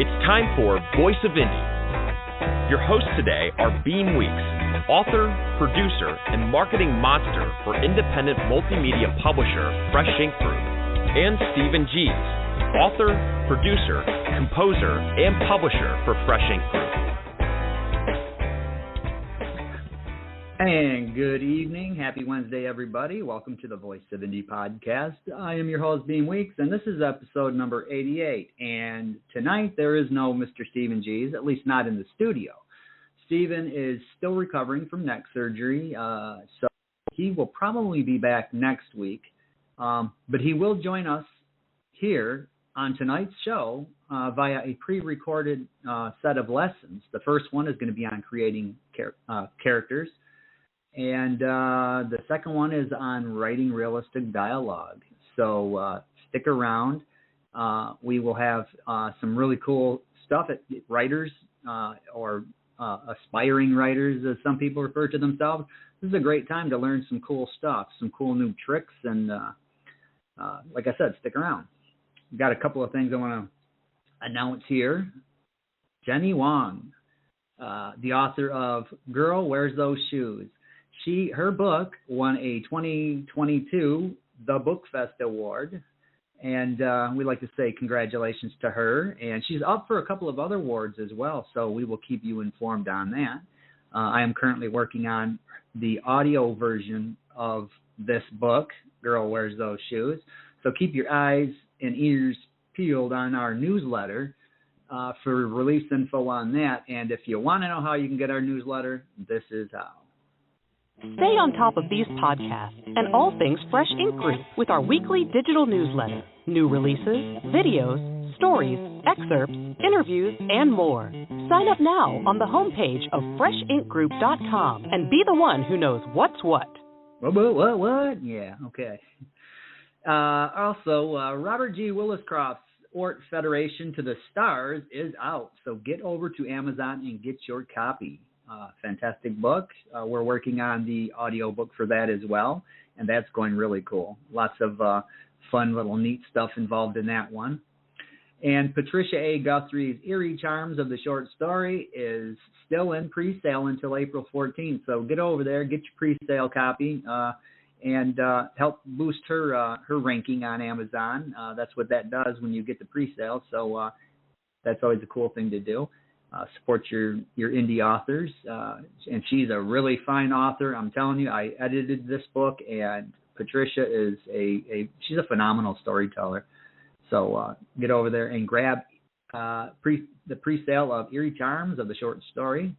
It's time for Voice of Indie. Your hosts today are Beem Weeks, author, producer, and marketing monster for independent multimedia publisher Fresh Ink Group, and Stephen Gies, author, producer, composer, and publisher for Fresh Ink Group. And good evening. Happy Wednesday, everybody. Welcome to the Voice of Indie podcast. I am your host, Beem Weeks, and this is episode number 88. And tonight there is no Mr. Stephen Gies, at least not in the studio. Stephen is still recovering from neck surgery, so he will probably be back next week. But he will join us here on tonight's show via a pre-recorded set of lessons. The first one is going to be on creating characters. And the second one is on writing realistic dialogue. So stick around. We will have some really cool stuff at writers or aspiring writers, as some people refer to themselves. This is a great time to learn some cool stuff, some cool new tricks. And like I said, stick around. We've got a couple of things I want to announce here. Jenny Wong, the author of Girl, Where's Those Shoes? Her book won a 2022 The Book Fest Award, and we'd like to say congratulations to her. And she's up for a couple of other awards as well, so we will keep you informed on that. I am currently working on the audio version of this book, Girl, Where's Those Shoes? So keep your eyes and ears peeled on our newsletter for release info on that. And if you want to know how you can get our newsletter, this is how. Stay on top of these podcasts and all things Fresh Ink Group with our weekly digital newsletter. New releases, videos, stories, excerpts, interviews, and more. Sign up now on the homepage of freshinkgroup.com and be the one who knows what's what. What? Yeah, okay. Also, Robert G. Williscroft's Ort Federation to the Stars is out, so get over to Amazon and get your copy. Fantastic book. We're working on the audio book for that as well, and that's going really cool. Lots of fun little neat stuff involved in that one. And Patricia A. Guthrie's Eerie Charms of the Short Story is still in pre-sale until April 14th, so get over there, get your pre-sale copy, and help boost her ranking on Amazon. That's what that does when you get the pre-sale, so that's always a cool thing to do. Support your indie authors, and she's a really fine author. I'm telling you, I edited this book, and Patricia is she's a phenomenal storyteller. So get over there and grab the pre-sale of Eerie Charms of the Short Story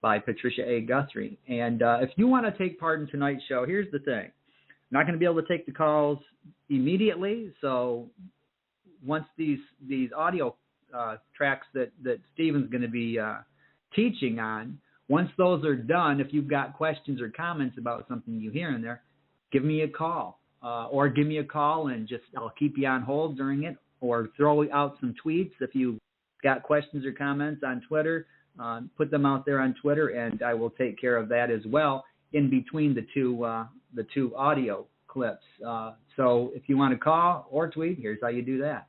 by Patricia A. Guthrie. And if you want to take part in tonight's show, here's the thing. I'm not going to be able to take the calls immediately, so once these audio tracks that Stephen's going to be teaching on, once those are done, if you've got questions or comments about something you hear in there, give me a call or give me a call and I'll keep you on hold during it, or throw out some tweets. If you've got questions or comments on Twitter, put them out there on Twitter, and I will take care of that as well in between the two audio clips. So if you want to call or tweet, here's how you do that.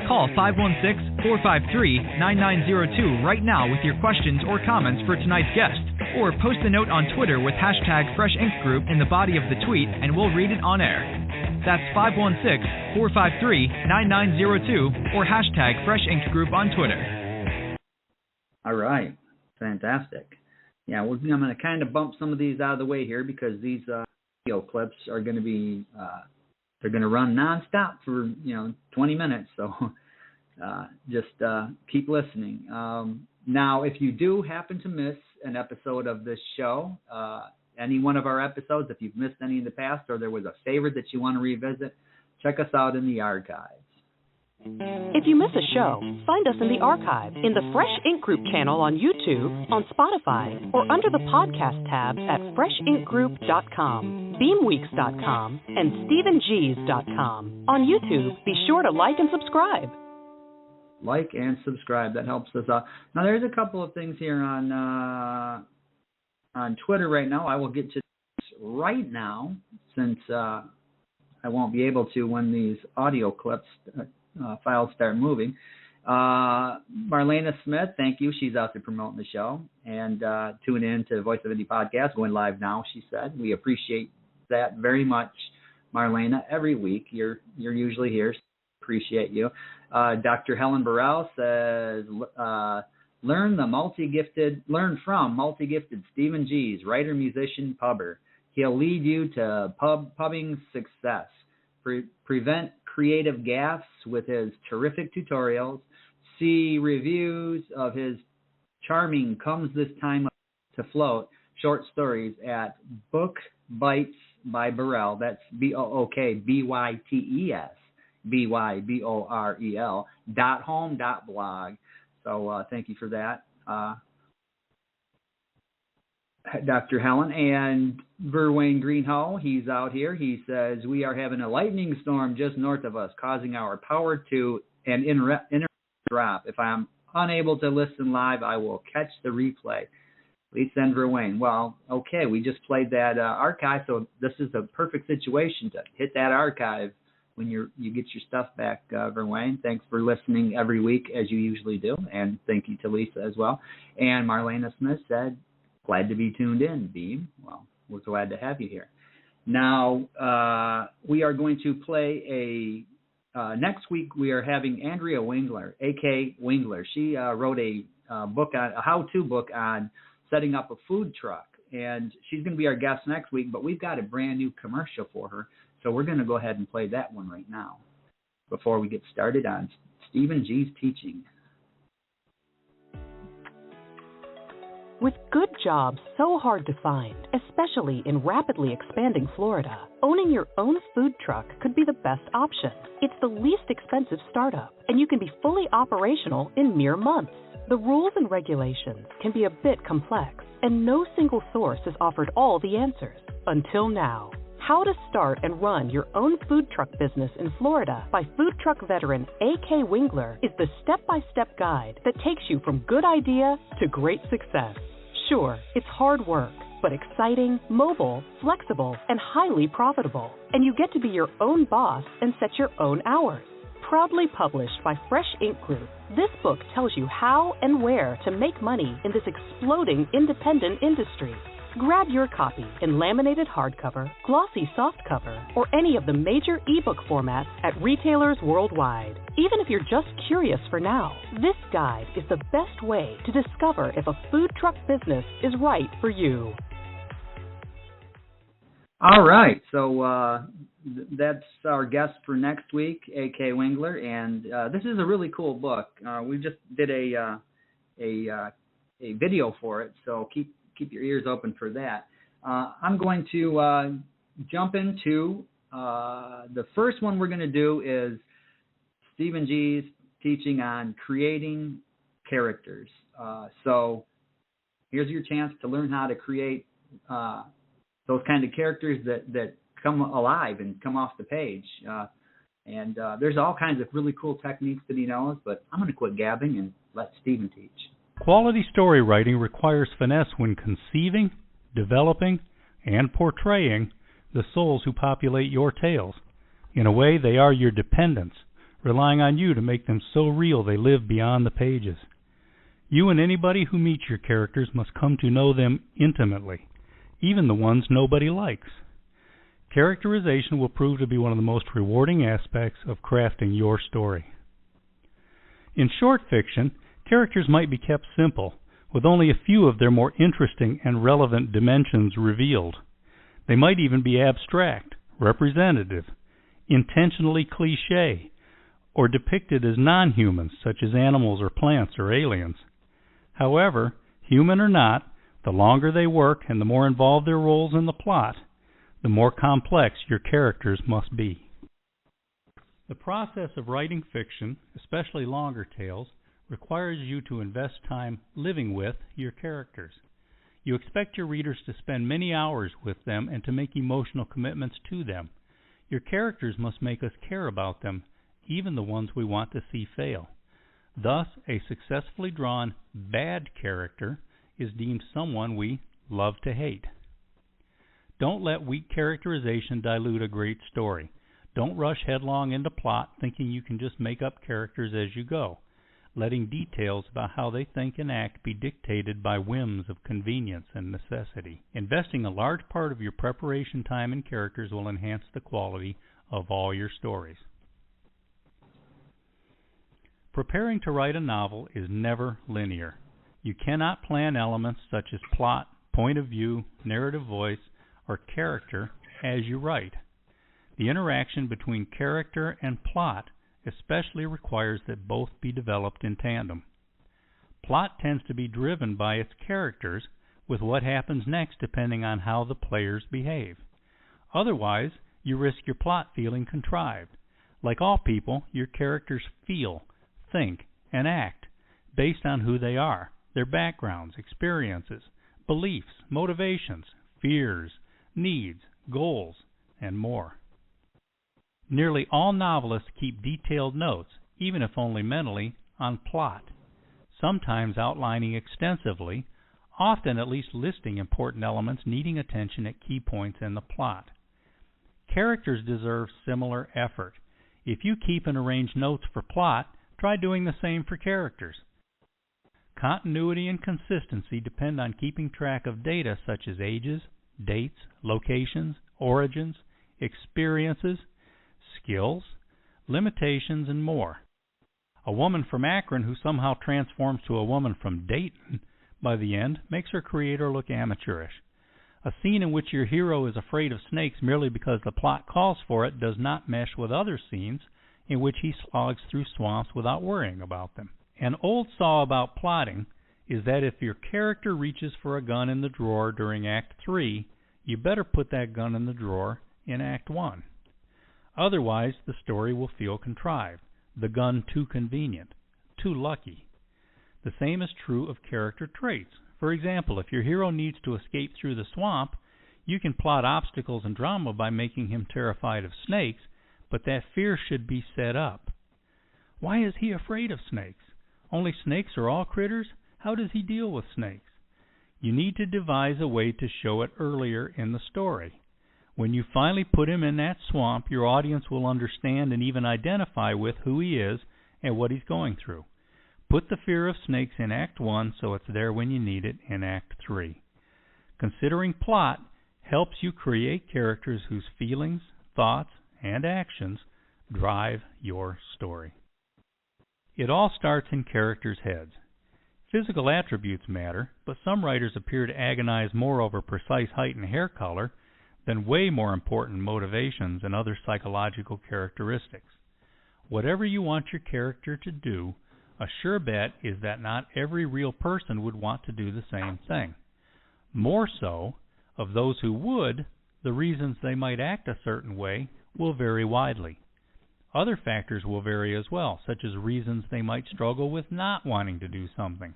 Call 516-453-9902 right now with your questions or comments for tonight's guest, or post a note on Twitter with hashtag Fresh Ink Group in the body of the tweet, and we'll read it on air. That's 516-453-9902 or hashtag Fresh Ink Group on Twitter. All right. Fantastic. Yeah, I'm going to kind of bump some of these out of the way here because these video clips are going to be they're going to run nonstop for 20 minutes. So just keep listening. Now, if you do happen to miss an episode of this show, any one of our episodes, if you've missed any in the past or there was a favorite that you want to revisit, check us out in the archives. If you miss a show, find us in the archive in the Fresh Ink Group channel on YouTube, on Spotify, or under the podcast tabs at freshinkgroup.com, beemweeks.com, and stephengies.com. On YouTube, be sure to like and subscribe. Like and subscribe. That helps us out. Now, there's a couple of things here on Twitter right now. I will get to this right now since I won't be able to when these audio clips files start moving. Marlena Smith, thank you. She's out there promoting the show. And tune in to Voice of Indie Podcast, going live now, she said. We appreciate that very much, Marlena. Every week you're usually here. Appreciate you. Dr. Helen Burrell says, learn from multi-gifted Stephen G's writer, musician, pubber. He'll lead you to pubbing success. Prevent creative gaffes with his terrific tutorials. See reviews of his charming Comes This Time to Float short stories at Book Bites by Burrell. That's BOOKBYTES, BYBOREL, .home.blog. So thank you for that, Dr. Helen. And Verwayne Greenhow, he's out here. He says, we are having a lightning storm just north of us, causing our power to and internet drop. If I'm unable to listen live, I will catch the replay. Please send Verwayne. Well, okay, we just played that archive, so this is a perfect situation to hit that archive when you get your stuff back, Verwayne. Thanks for listening every week, as you usually do, and thank you to Lisa as well. And Marlena Smith said, glad to be tuned in, Beem. Well, we're glad to have you here. Now, we are going to play next week we are having Andrea Wingler, A.K. Wingler. She wrote a how-to book on setting up a food truck, and she's going to be our guest next week, but we've got a brand new commercial for her, so we're going to go ahead and play that one right now before we get started on Stephen G's teaching. With good jobs so hard to find, especially in rapidly expanding Florida, owning your own food truck could be the best option. It's the least expensive startup, and you can be fully operational in mere months. The rules and regulations can be a bit complex, and no single source has offered all the answers. Until now. How to Start and Run Your Own Food Truck Business in Florida by food truck veteran A.K. Wingler is the step-by-step guide that takes you from good idea to great success. Sure, it's hard work, but exciting, mobile, flexible, and highly profitable. And you get to be your own boss and set your own hours. Proudly published by Fresh Ink Group, this book tells you how and where to make money in this exploding independent industry. Grab your copy in laminated hardcover, glossy softcover, or any of the major ebook formats at retailers worldwide. Even if you're just curious for now, this guide is the best way to discover if a food truck business is right for you. All right, so that's our guest for next week, A.K. Wingler, and this is a really cool book. We just did a video for it, so keep your ears open for that. I'm going to jump into the first one we're going to do is Stephen G's teaching on creating characters. So here's your chance to learn how to create those kind of characters that come alive and come off the page. And there's all kinds of really cool techniques that he knows, but I'm going to quit gabbing and let Stephen teach. Quality story writing requires finesse when conceiving, developing, and portraying the souls who populate your tales. In a way, they are your dependents, relying on you to make them so real they live beyond the pages. You and anybody who meets your characters must come to know them intimately, even the ones nobody likes. Characterization will prove to be one of the most rewarding aspects of crafting your story. In short fiction, characters might be kept simple, with only a few of their more interesting and relevant dimensions revealed. They might even be abstract, representative, intentionally cliché, or depicted as non-humans, such as animals or plants or aliens. However, human or not, the longer they work and the more involved their roles in the plot, the more complex your characters must be. The process of writing fiction, especially longer tales, requires you to invest time living with your characters. You expect your readers to spend many hours with them and to make emotional commitments to them. Your characters must make us care about them, even the ones we want to see fail. Thus, a successfully drawn bad character is deemed someone we love to hate. Don't let weak characterization dilute a great story. Don't rush headlong into plot thinking you can just make up characters as you go. letting details about how they think and act be dictated by whims of convenience and necessity. Investing a large part of your preparation time in characters will enhance the quality of all your stories. Preparing to write a novel is never linear. You cannot plan elements such as plot, point of view, narrative voice, or character as you write. The interaction between character and plot especially requires that both be developed in tandem. Plot tends to be driven by its characters, with what happens next depending on how the players behave. Otherwise, you risk your plot feeling contrived. Like all people, your characters feel, think, and act based on who they are, their backgrounds, experiences, beliefs, motivations, fears, needs, goals, and more. Nearly all novelists keep detailed notes, even if only mentally, on plot, sometimes outlining extensively, often at least listing important elements needing attention at key points in the plot. Characters deserve similar effort. If you keep and arrange notes for plot, try doing the same for characters. Continuity and consistency depend on keeping track of data such as ages, dates, locations, origins, experiences, skills, limitations, and more. A woman from Akron who somehow transforms to a woman from Dayton by the end makes her creator look amateurish. A scene in which your hero is afraid of snakes merely because the plot calls for it does not mesh with other scenes in which he slogs through swamps without worrying about them. An old saw about plotting is that if your character reaches for a gun in the drawer during Act 3, you better put that gun in the drawer in Act 1. Otherwise, the story will feel contrived, the gun too convenient, too lucky. The same is true of character traits. For example, if your hero needs to escape through the swamp, you can plot obstacles and drama by making him terrified of snakes, but that fear should be set up. Why is he afraid of snakes? Only snakes are all critters? How does he deal with snakes? You need to devise a way to show it earlier in the story. When you finally put him in that swamp, your audience will understand and even identify with who he is and what he's going through. Put the fear of snakes in Act 1 so it's there when you need it in Act 3. Considering plot helps you create characters whose feelings, thoughts, and actions drive your story. It all starts in characters' heads. Physical attributes matter, but some writers appear to agonize more over precise height and hair color than way more important motivations and other psychological characteristics. Whatever you want your character to do, a sure bet is that not every real person would want to do the same thing. More so, of those who would, the reasons they might act a certain way will vary widely. Other factors will vary as well, such as reasons they might struggle with not wanting to do something,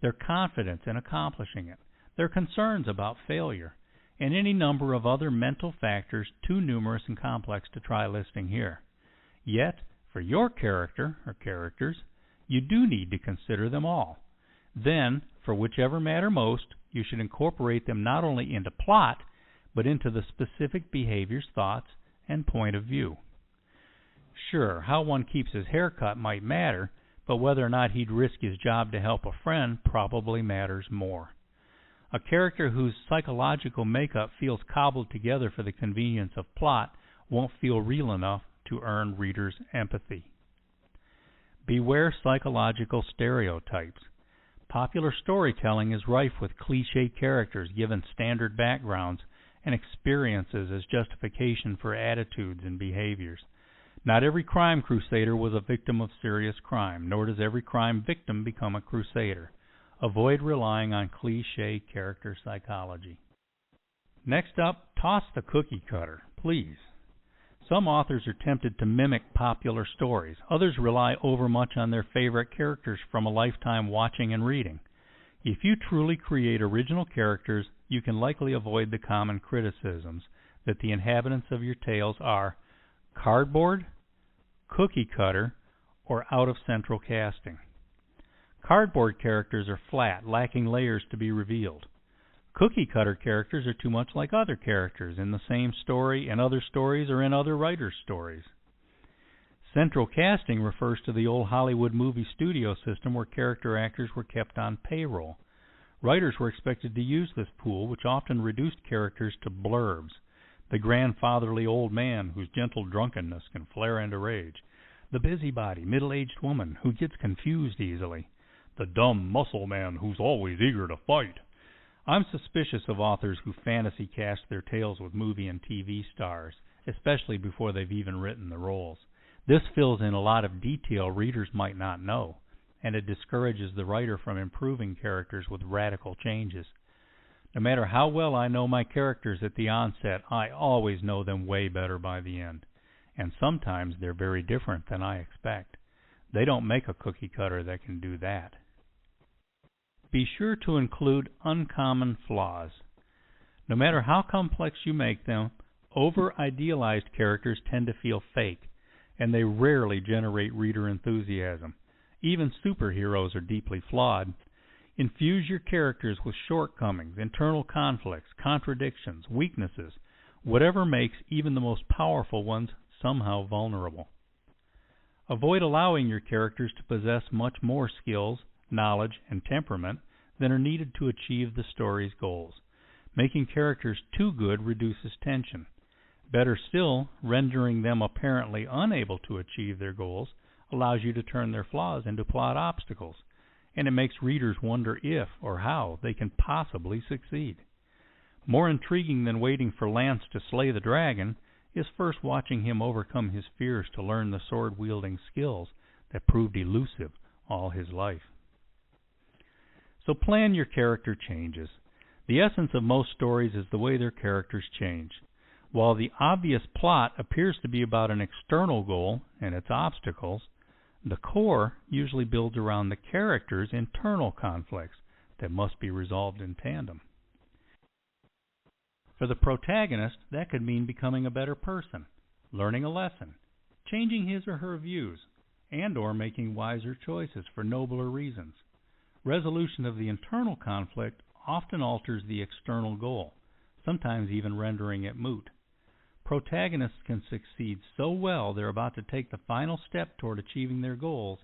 their confidence in accomplishing it, their concerns about failure, and any number of other mental factors too numerous and complex to try listing here. Yet, for your character or characters, you do need to consider them all. Then, for whichever matter most, you should incorporate them not only into plot, but into the specific behaviors, thoughts, and point of view. Sure, how one keeps his hair cut might matter, but whether or not he'd risk his job to help a friend probably matters more. A character whose psychological makeup feels cobbled together for the convenience of plot won't feel real enough to earn readers' empathy. Beware psychological stereotypes. Popular storytelling is rife with cliché characters given standard backgrounds and experiences as justification for attitudes and behaviors. Not every crime crusader was a victim of serious crime, nor does every crime victim become a crusader. Avoid relying on cliché character psychology. Next up, toss the cookie cutter, please. Some authors are tempted to mimic popular stories. Others rely overmuch on their favorite characters from a lifetime watching and reading. If you truly create original characters, you can likely avoid the common criticisms that the inhabitants of your tales are cardboard, cookie cutter, or out of central casting. Cardboard characters are flat, lacking layers to be revealed. Cookie cutter characters are too much like other characters in the same story, in other stories, or in other writers' stories. Central casting refers to the old Hollywood movie studio system where character actors were kept on payroll. Writers were expected to use this pool, which often reduced characters to blurbs. The grandfatherly old man whose gentle drunkenness can flare into rage. The busybody, middle-aged woman who gets confused easily. The dumb muscle man who's always eager to fight. I'm suspicious of authors who fantasy cast their tales with movie and TV stars, especially before they've even written the roles. This fills in a lot of detail readers might not know, and it discourages the writer from improving characters with radical changes. No matter how well I know my characters at the onset, I always know them way better by the end. And sometimes they're very different than I expect. They don't make a cookie cutter that can do that. Be sure to include uncommon flaws. No matter how complex you make them, over-idealized characters tend to feel fake, and they rarely generate reader enthusiasm. Even superheroes are deeply flawed. Infuse your characters with shortcomings, internal conflicts, contradictions, weaknesses, whatever makes even the most powerful ones somehow vulnerable. Avoid allowing your characters to possess much more skills, knowledge, and temperament than are needed to achieve the story's goals. Making characters too good reduces tension. Better still, rendering them apparently unable to achieve their goals allows you to turn their flaws into plot obstacles, and it makes readers wonder if or how they can possibly succeed. More intriguing than waiting for Lance to slay the dragon is first watching him overcome his fears to learn the sword-wielding skills that proved elusive all his life. So plan your character changes. The essence of most stories is the way their characters change. While the obvious plot appears to be about an external goal and its obstacles, the core usually builds around the character's internal conflicts that must be resolved in tandem. For the protagonist, that could mean becoming a better person, learning a lesson, changing his or her views, and/or making wiser choices for nobler reasons. Resolution of the internal conflict often alters the external goal, sometimes even rendering it moot. Protagonists can succeed so well they're about to take the final step toward achieving their goals,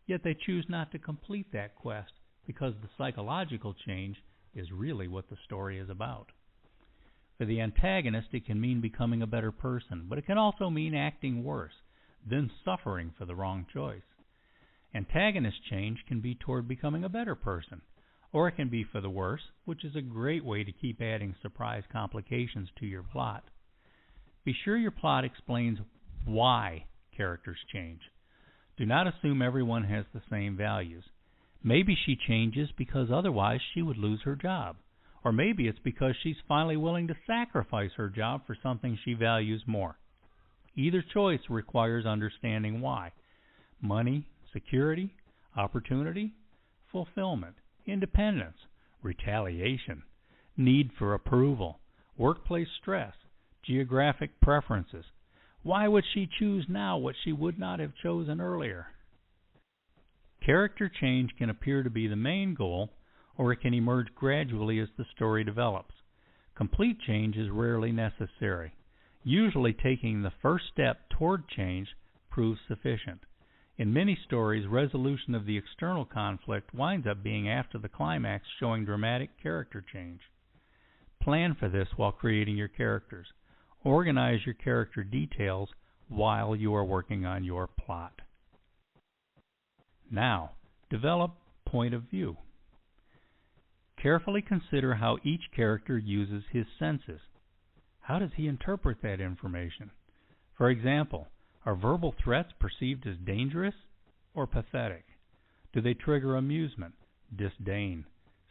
yet they choose not to complete that quest because the psychological change is really what the story is about. For the antagonist, it can mean becoming a better person, but it can also mean acting worse, then suffering for the wrong choice. Antagonist change can be toward becoming a better person, or it can be for the worse, which is a great way to keep adding surprise complications to your plot. Be sure your plot explains why characters change. Do not assume everyone has the same values. Maybe she changes because otherwise she would lose her job. Or maybe it's because she's finally willing to sacrifice her job for something she values more. Either choice requires understanding why. Money, security, opportunity, fulfillment, independence, retaliation, need for approval, workplace stress, geographic preferences. Why would she choose now what she would not have chosen earlier? Character change can appear to be the main goal, or it can emerge gradually as the story develops. Complete change is rarely necessary. Usually taking the first step toward change proves sufficient. In many stories, resolution of the external conflict winds up being after the climax, showing dramatic character change. Plan for this while creating your characters. Organize your character details while you are working on your plot. Now, develop point of view. Carefully consider how each character uses his senses. How does he interpret that information? For example, are verbal threats perceived as dangerous or pathetic? Do they trigger amusement, disdain,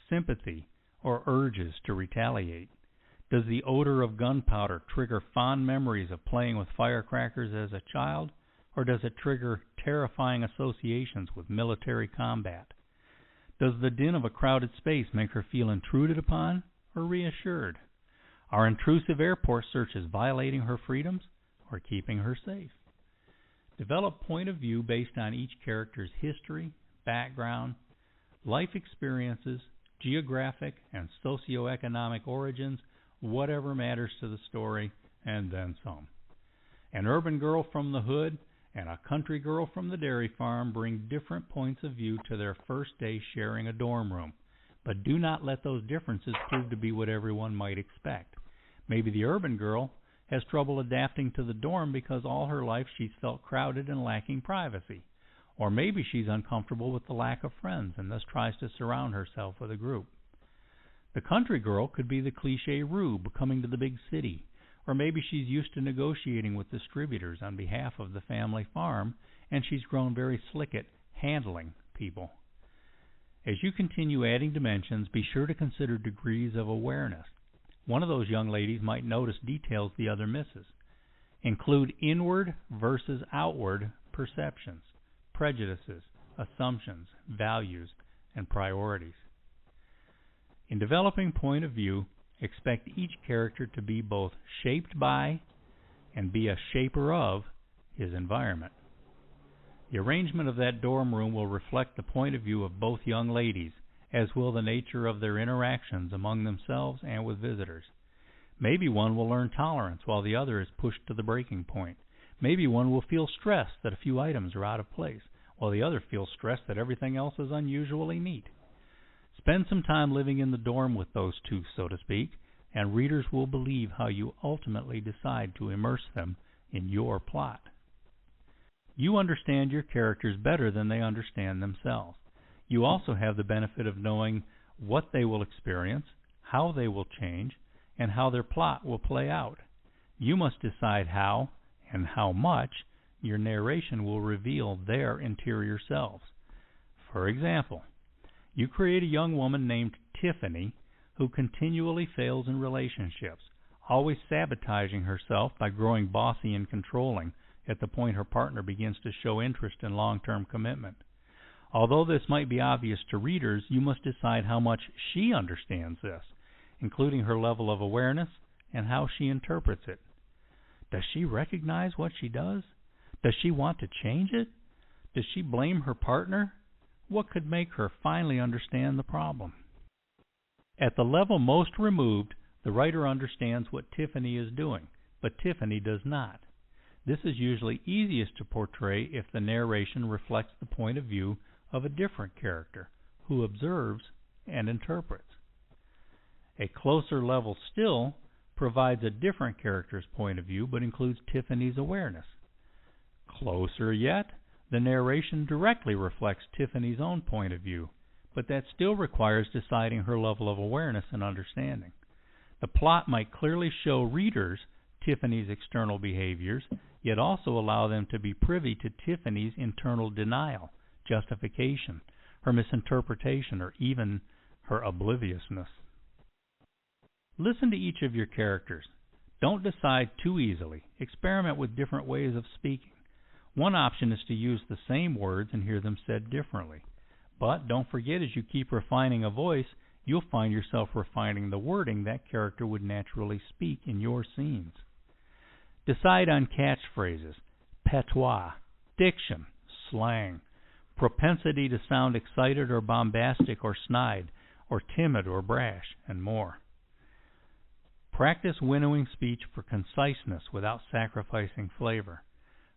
sympathy, or urges to retaliate? Does the odor of gunpowder trigger fond memories of playing with firecrackers as a child, or does it trigger terrifying associations with military combat? Does the din of a crowded space make her feel intruded upon or reassured? Are intrusive airport searches violating her freedoms or keeping her safe? Develop point of view based on each character's history, background, life experiences, geographic and socioeconomic origins, whatever matters to the story, and then some. An urban girl from the hood and a country girl from the dairy farm bring different points of view to their first day sharing a dorm room. But do not let those differences prove to be what everyone might expect. Maybe the urban girl has trouble adapting to the dorm because all her life she's felt crowded and lacking privacy. Or maybe she's uncomfortable with the lack of friends and thus tries to surround herself with a group. The country girl could be the cliché rube coming to the big city. Or maybe she's used to negotiating with distributors on behalf of the family farm, and she's grown very slick at handling people. As you continue adding dimensions, be sure to consider degrees of awareness. One of those young ladies might notice details the other misses. Include inward versus outward perceptions, prejudices, assumptions, values, and priorities. In developing point of view, expect each character to be both shaped by and be a shaper of his environment. The arrangement of that dorm room will reflect the point of view of both young ladies, as will the nature of their interactions among themselves and with visitors. Maybe one will learn tolerance while the other is pushed to the breaking point. Maybe one will feel stressed that a few items are out of place, while the other feels stressed that everything else is unusually neat. Spend some time living in the dorm with those two, so to speak, and readers will believe how you ultimately decide to immerse them in your plot. You understand your characters better than they understand themselves. You also have the benefit of knowing what they will experience, how they will change, and how their plot will play out. You must decide how and how much your narration will reveal their interior selves. For example, you create a young woman named Tiffany who continually fails in relationships, always sabotaging herself by growing bossy and controlling at the point her partner begins to show interest in long-term commitment. Although this might be obvious to readers, you must decide how much she understands this, including her level of awareness and how she interprets it. Does she recognize what she does? Does she want to change it? Does she blame her partner? What could make her finally understand the problem? At the level most removed, the writer understands what Tiffany is doing, but Tiffany does not. This is usually easiest to portray if the narration reflects the point of view of a different character, who observes and interprets. A closer level still provides a different character's point of view, but includes Tiffany's awareness. Closer yet, the narration directly reflects Tiffany's own point of view, but that still requires deciding her level of awareness and understanding. The plot might clearly show readers Tiffany's external behaviors, yet also allow them to be privy to Tiffany's internal denial, justification, her misinterpretation, or even her obliviousness. Listen to each of your characters. Don't decide too easily. Experiment with different ways of speaking. One option is to use the same words and hear them said differently. But don't forget, as you keep refining a voice, you'll find yourself refining the wording that character would naturally speak in your scenes. Decide on catchphrases, patois, diction, slang, propensity to sound excited or bombastic or snide, or timid or brash, and more. Practice winnowing speech for conciseness without sacrificing flavor.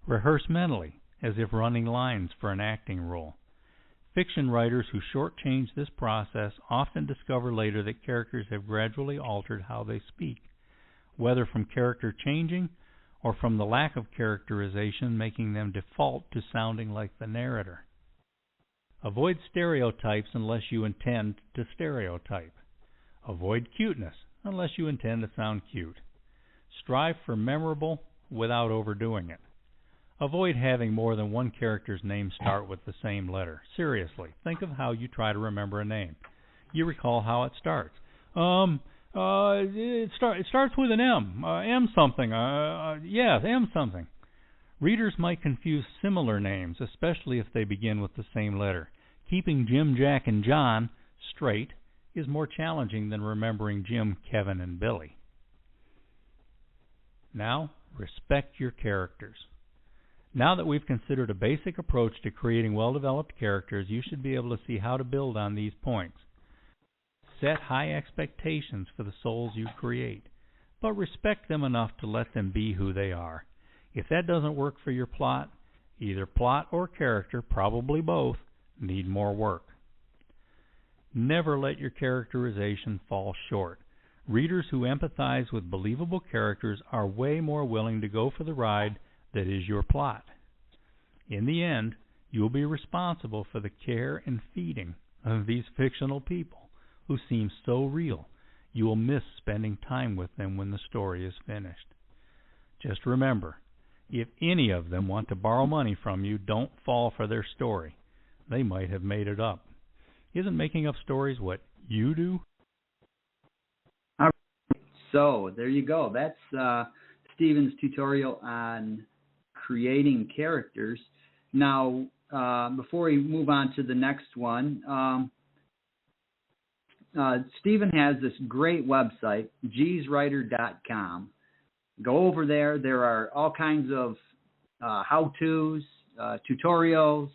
Rehearse mentally, as if running lines for an acting role. Fiction writers who shortchange this process often discover later that characters have gradually altered how they speak, whether from character changing or from the lack of characterization making them default to sounding like the narrator. Avoid stereotypes unless you intend to stereotype. Avoid cuteness unless you intend to sound cute. Strive for memorable without overdoing it. Avoid having more than one character's name start with the same letter. Seriously, think of how you try to remember a name. You recall how it starts. It starts with an M. M something. Yes, M something. Readers might confuse similar names, especially if they begin with the same letter. Keeping Jim, Jack, and John straight is more challenging than remembering Jim, Kevin, and Billy. Now, respect your characters. Now that we've considered a basic approach to creating well-developed characters, you should be able to see how to build on these points. Set high expectations for the souls you create, but respect them enough to let them be who they are. If that doesn't work for your plot, Either plot or character, probably both, need more work. Never let your characterization fall short. Readers who empathize with believable characters are way more willing to go for the ride that is your plot. In the end, you will be responsible for the care and feeding of these fictional people who seem so real. You will miss spending time with them when the story is finished. Just remember, if any of them want to borrow money from you, don't fall for their story. They might have made it up. Isn't making up stories what you do? All right. So there you go. That's Stephen's tutorial on creating characters. Now, before we move on to the next one, Stephen has this great website, jeezwriter.com. Go over there. There are all kinds of how-tos, tutorials.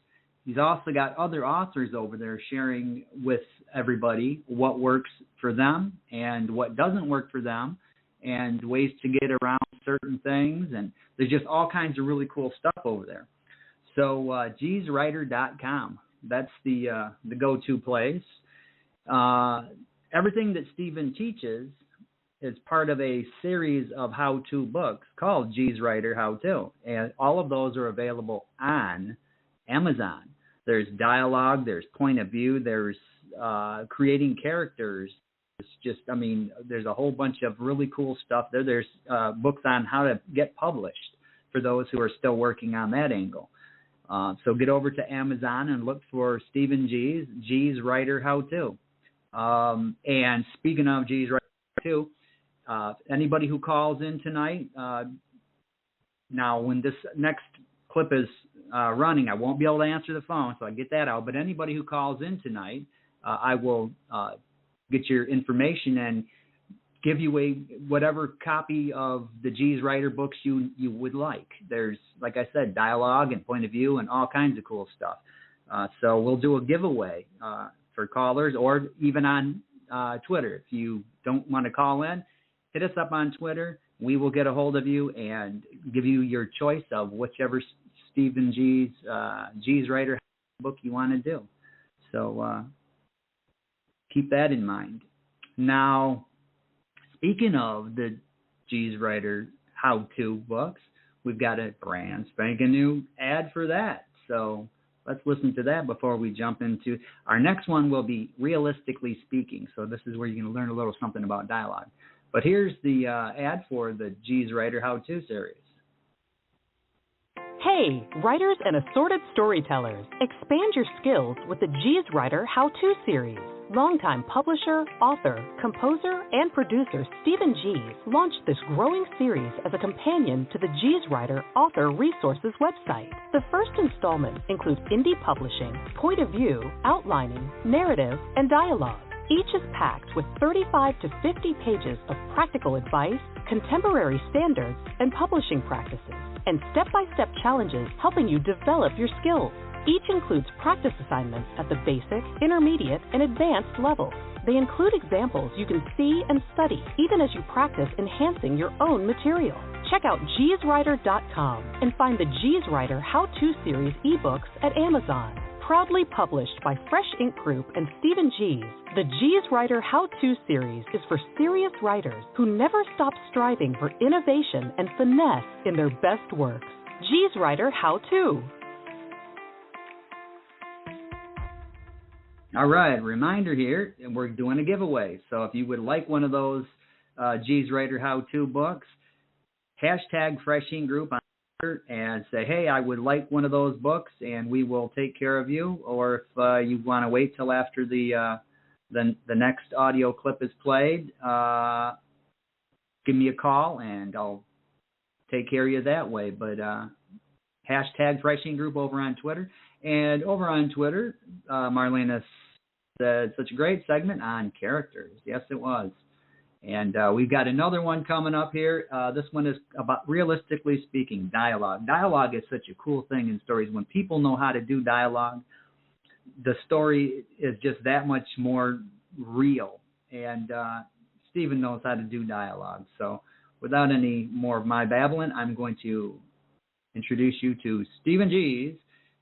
He's also got other authors over there sharing with everybody what works for them and what doesn't work for them and ways to get around certain things. And there's just all kinds of really cool stuff over there. So jeezwriter.com, that's the go-to place. Everything that Stephen teaches is part of a series of how-to books called Jeez Writer How-To, and all of those are available on Amazon. There's dialogue, there's point of view, there's creating characters. It's just, I mean, there's a whole bunch of really cool stuff there. There's books on how to get published for those who are still working on that angle. So get over to Amazon and look for Stephen G's Jeez Writer How-To. And speaking of Jeez Writer How-To, anybody who calls in tonight, now when this next clip is running, I won't be able to answer the phone, so I get that out. But anybody who calls in tonight, I will get your information and give you whatever copy of the Jeez Writer books you would like. There's, like I said, dialogue and point of view and all kinds of cool stuff. So we'll do a giveaway for callers, or even on Twitter. If you don't want to call in, hit us up on Twitter. We will get a hold of you and give you your choice of whichever Stephen G's Jeez Writer book you want to do. So keep that in mind. Now, speaking of the Jeez Writer how-to books, we've got a brand spanking new ad for that. So let's listen to that before we jump into our next one. Will be Realistically Speaking. So this is where you're going to learn a little something about dialogue. But here's the ad for the Jeez Writer how-to series. Hey, writers and assorted storytellers, expand your skills with the Jeez Writer How-To series. Longtime publisher, author, composer, and producer Stephen Jeez launched this growing series as a companion to the Jeez Writer Author Resources website. The first installment includes indie publishing, point of view, outlining, narrative, and dialogue. Each is packed with 35 to 50 pages of practical advice, contemporary standards, and publishing practices, and step-by-step challenges helping you develop your skills. Each includes practice assignments at the basic, intermediate, and advanced levels. They include examples you can see and study, even as you practice enhancing your own material. Check out jeezwriter.com and find the Jeez Writer How-To Series ebooks at Amazon. Proudly published by Fresh Ink Group and Stephen Jeez, the Jeez Writer How-To series is for serious writers who never stop striving for innovation and finesse in their best works. Jeez Writer How-To. All right, reminder here, and we're doing a giveaway. So if you would like one of those Jeez Writer How-To books, hashtag Fresh Ink Group on Twitter and say, hey, I would like one of those books, and we will take care of you. Or if you want to wait till after the next audio clip is played, give me a call, and I'll take care of you that way. But hashtag Fresh Ink Group over on Twitter. And over on Twitter, Marlena said such a great segment on characters. Yes, it was. And we've got another one coming up here. This one is about, realistically speaking, dialogue. Dialogue is such a cool thing in stories. When people know how to do dialogue, the story is just that much more real. And Stephen knows how to do dialogue. So without any more of my babbling, I'm going to introduce you to Stephen G's,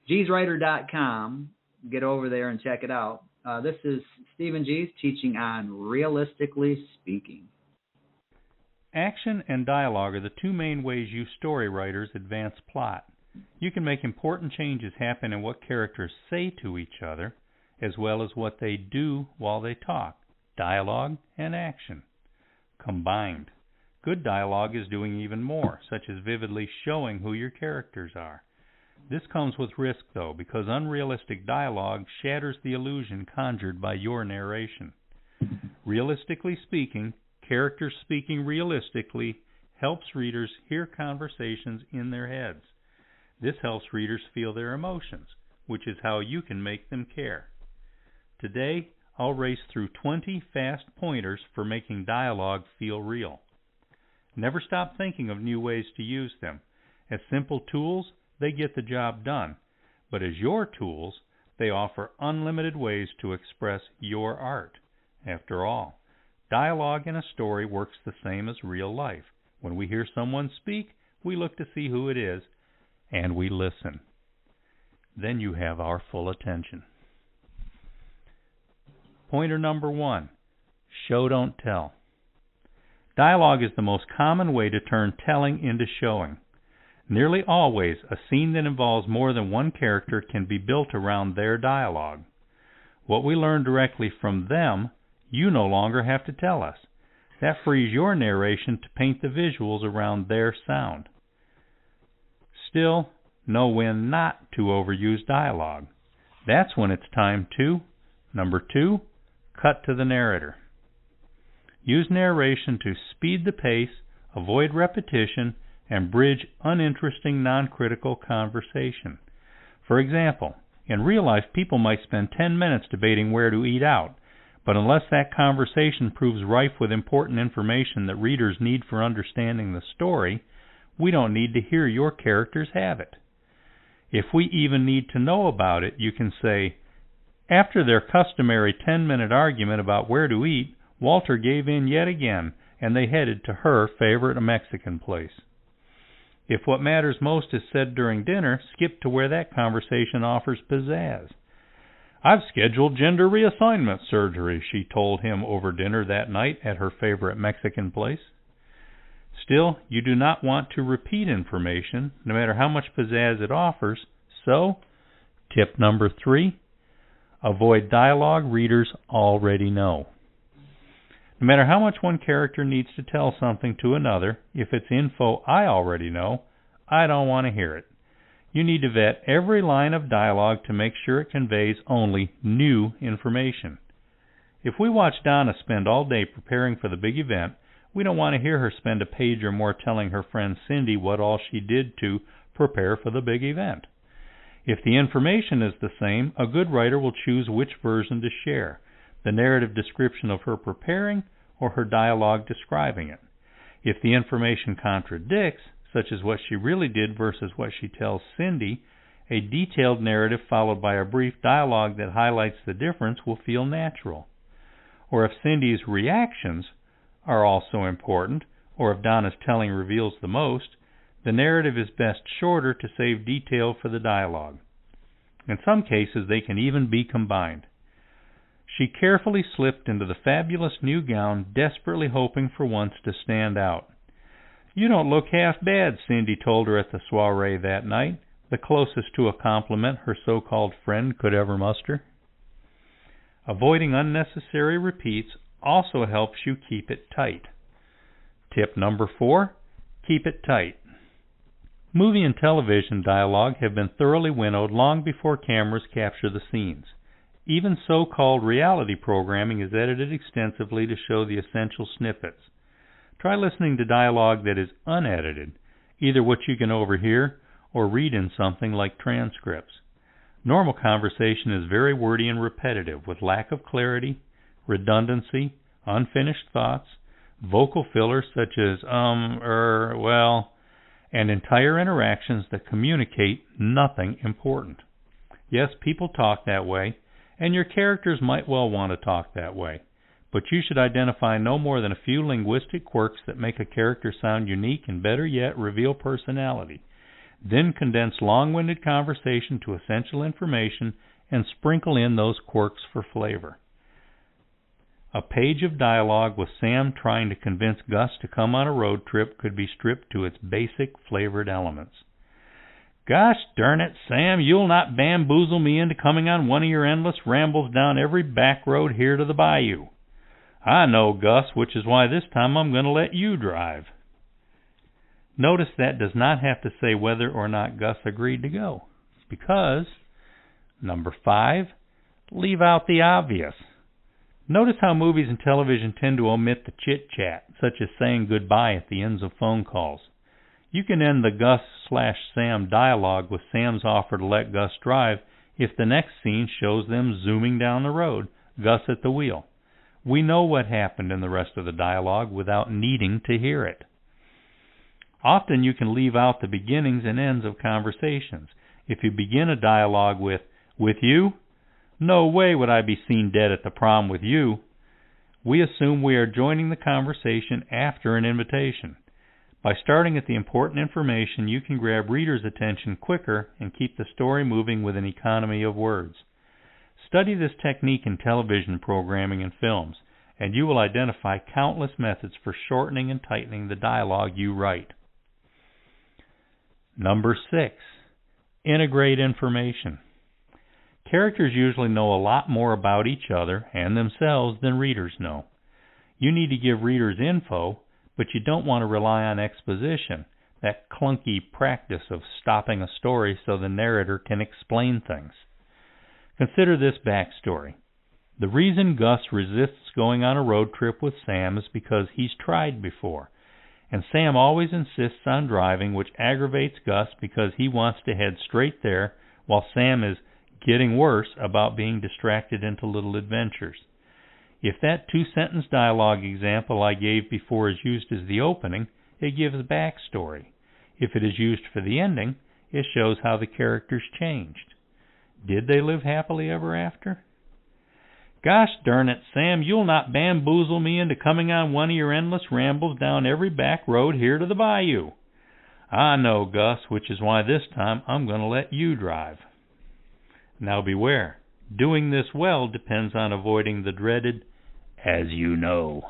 G'sWriter.com. Get over there and check it out. This is Stephen G's teaching on realistically speaking. Action and dialogue are the two main ways you story writers advance plot. You can make important changes happen in what characters say to each other, as well as what they do while they talk. Dialogue and action combined. Good dialogue is doing even more, such as vividly showing who your characters are. This comes with risk, though, because unrealistic dialogue shatters the illusion conjured by your narration. Realistically speaking, characters speaking realistically helps readers hear conversations in their heads. This helps readers feel their emotions, which is how you can make them care. Today, I'll race through 20 fast pointers for making dialogue feel real. Never stop thinking of new ways to use them. As simple tools, they get the job done. But as your tools, they offer unlimited ways to express your art. After all, dialogue in a story works the same as real life. When we hear someone speak, we look to see who it is, and we listen. Then you have our full attention. Pointer number 1, show don't tell. Dialogue is the most common way to turn telling into showing. Nearly always, a scene that involves more than one character can be built around their dialogue. What we learn directly from them, you no longer have to tell us. That frees your narration to paint the visuals around their sound. Still, know when not to overuse dialogue. That's when it's time to, number 2, cut to the narrator. Use narration to speed the pace, avoid repetition, and bridge uninteresting, non-critical conversation. For example, in real life, people might spend 10 minutes debating where to eat out, but unless that conversation proves rife with important information that readers need for understanding the story, we don't need to hear your characters have it. If we even need to know about it, you can say, after their customary 10-minute argument about where to eat, Walter gave in yet again, and they headed to her favorite Mexican place. If what matters most is said during dinner, skip to where that conversation offers pizzazz. I've scheduled gender reassignment surgery, she told him over dinner that night at her favorite Mexican place. Still, you do not want to repeat information, no matter how much pizzazz it offers, so, tip number 3, avoid dialogue readers already know. No matter how much one character needs to tell something to another, if it's info I already know, I don't want to hear it. You need to vet every line of dialogue to make sure it conveys only new information. If we watch Donna spend all day preparing for the big event, we don't want to hear her spend a page or more telling her friend Cindy what all she did to prepare for the big event. If the information is the same, a good writer will choose which version to share, the narrative description of her preparing or her dialogue describing it. If the information contradicts, such as what she really did versus what she tells Cindy, a detailed narrative followed by a brief dialogue that highlights the difference will feel natural. Or if Cindy's reactions are also important, or if Donna's telling reveals the most, the narrative is best shorter to save detail for the dialogue. In some cases, they can even be combined. She carefully slipped into the fabulous new gown, desperately hoping for once to stand out. You don't look half bad, Cindy told her at the soiree that night, the closest to a compliment her so-called friend could ever muster. Avoiding unnecessary repeats also helps you keep it tight. Tip number 4, keep it tight. Movie and television dialogue have been thoroughly winnowed long before cameras capture the scenes. Even so-called reality programming is edited extensively to show the essential snippets. Try listening to dialogue that is unedited, either what you can overhear or read in something like transcripts. Normal conversation is very wordy and repetitive, with lack of clarity, redundancy, unfinished thoughts, vocal fillers such as well, and entire interactions that communicate nothing important. Yes, people talk that way, and your characters might well want to talk that way, but you should identify no more than a few linguistic quirks that make a character sound unique and, better yet, reveal personality. Then condense long-winded conversation to essential information and sprinkle in those quirks for flavor. A page of dialogue with Sam trying to convince Gus to come on a road trip could be stripped to its basic flavored elements. Gosh darn it, Sam, you'll not bamboozle me into coming on one of your endless rambles down every back road here to the bayou. I know, Gus, which is why this time I'm going to let you drive. Notice that does not have to say whether or not Gus agreed to go. Because, number 5, leave out the obvious. Notice how movies and television tend to omit the chit-chat, such as saying goodbye at the ends of phone calls. You can end the Gus/Sam dialogue with Sam's offer to let Gus drive if the next scene shows them zooming down the road, Gus at the wheel. We know what happened in the rest of the dialogue without needing to hear it. Often you can leave out the beginnings and ends of conversations. If you begin a dialogue with you? No way would I be seen dead at the prom with you. We assume we are joining the conversation after an invitation. By starting at the important information, you can grab readers' attention quicker and keep the story moving with an economy of words. Study this technique in television programming and films, and you will identify countless methods for shortening and tightening the dialogue you write. Number 6, integrate information. Characters usually know a lot more about each other and themselves than readers know. You need to give readers info, but you don't want to rely on exposition, that clunky practice of stopping a story so the narrator can explain things. Consider this backstory. The reason Gus resists going on a road trip with Sam is because he's tried before, and Sam always insists on driving, which aggravates Gus because he wants to head straight there while Sam is getting worse about being distracted into little adventures. If that 2-sentence dialogue example I gave before is used as the opening, it gives backstory. If it is used for the ending, it shows how the characters changed. Did they live happily ever after? Gosh darn it, Sam, you'll not bamboozle me into coming on one of your endless rambles down every back road here to the bayou. I know, Gus, which is why this time I'm going to let you drive. Now beware. Doing this well depends on avoiding the dreaded, as you know.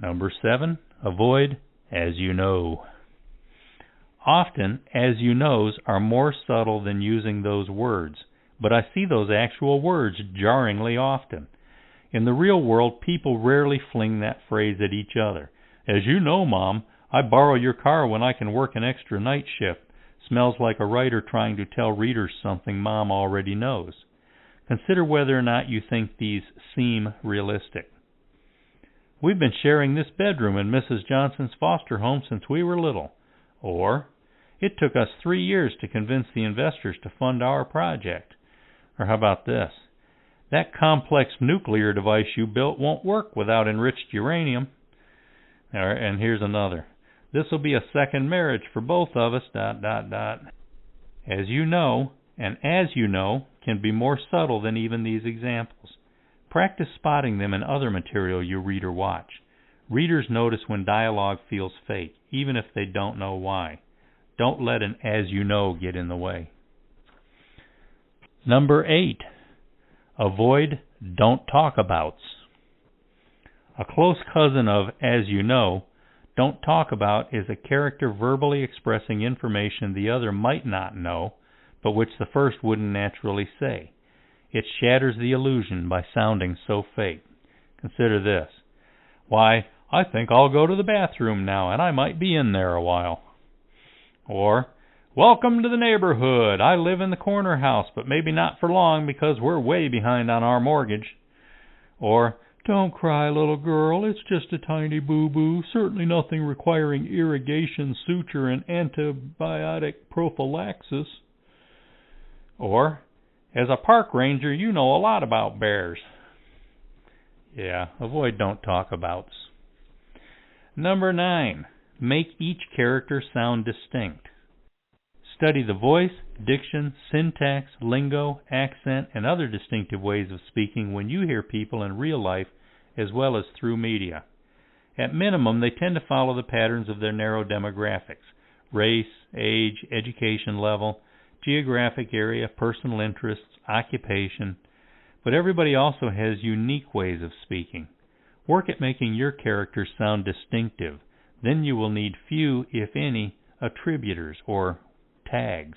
Number 7, avoid as you know. Often, as you knows are more subtle than using those words, but I see those actual words jarringly often. In the real world, people rarely fling that phrase at each other. As you know, Mom, I borrow your car when I can work an extra night shift. Smells like a writer trying to tell readers something Mom already knows. Consider whether or not you think these seem realistic. We've been sharing this bedroom in Mrs. Johnson's foster home since we were little. Or, it took us 3 years to convince the investors to fund our project. Or how about this? That complex nuclear device you built won't work without enriched uranium. And here's another. This will be a second marriage for both of us, ... As you know, and as you know, can be more subtle than even these examples. Practice spotting them in other material you read or watch. Readers notice when dialogue feels fake, even if they don't know why. Don't let an as you know get in the way. Number 8, avoid don't talk abouts. A close cousin of as you know, don't talk about is a character verbally expressing information the other might not know, but which the first wouldn't naturally say. It shatters the illusion by sounding so fake. Consider this. Why, I think I'll go to the bathroom now, and I might be in there a while. Or, welcome to the neighborhood. I live in the corner house, but maybe not for long because we're way behind on our mortgage. Or, don't cry, little girl. It's just a tiny boo-boo. Certainly nothing requiring irrigation, suture, and antibiotic prophylaxis. Or, as a park ranger, you know a lot about bears. Yeah, avoid don't talk abouts. Number 9, make each character sound distinct. Study the voice, diction, syntax, lingo, accent, and other distinctive ways of speaking when you hear people in real life as well as through media. At minimum, they tend to follow the patterns of their narrow demographics. race, age, education level, geographic area, personal interests, occupation, but everybody also has unique ways of speaking. Work at making your characters sound distinctive. Then you will need few, if any, attributors or tags.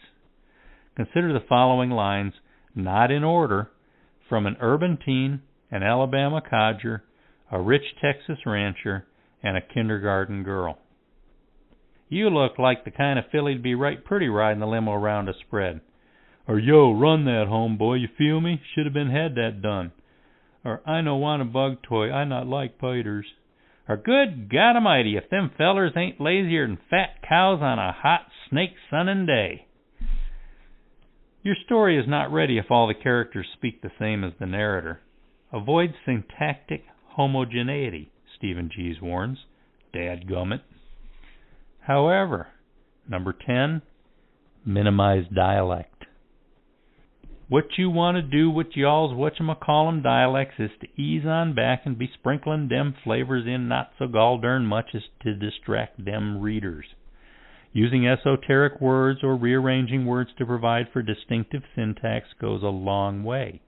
Consider the following lines, not in order, from an urban teen, an Alabama codger, a rich Texas rancher, and a kindergarten girl. You look like the kind of filly to be right pretty riding the limo around a spread. Or, yo, run that, homeboy, you feel me? Should have had that done. Or, I no want a bug toy, I not like piters. Or, good God Almighty, if them fellers ain't lazier than fat cows on a hot snake sunnin' day. Your story is not ready if all the characters speak the same as the narrator. Avoid syntactic homogeneity, Stephen Gies warns. Dadgummit. However, number 10, minimize dialect. What you want to do with y'all's whatchamacallem dialects is to ease on back and be sprinkling them flavors in not so gall-darn much as to distract them readers. Using esoteric words or rearranging words to provide for distinctive syntax goes a long way.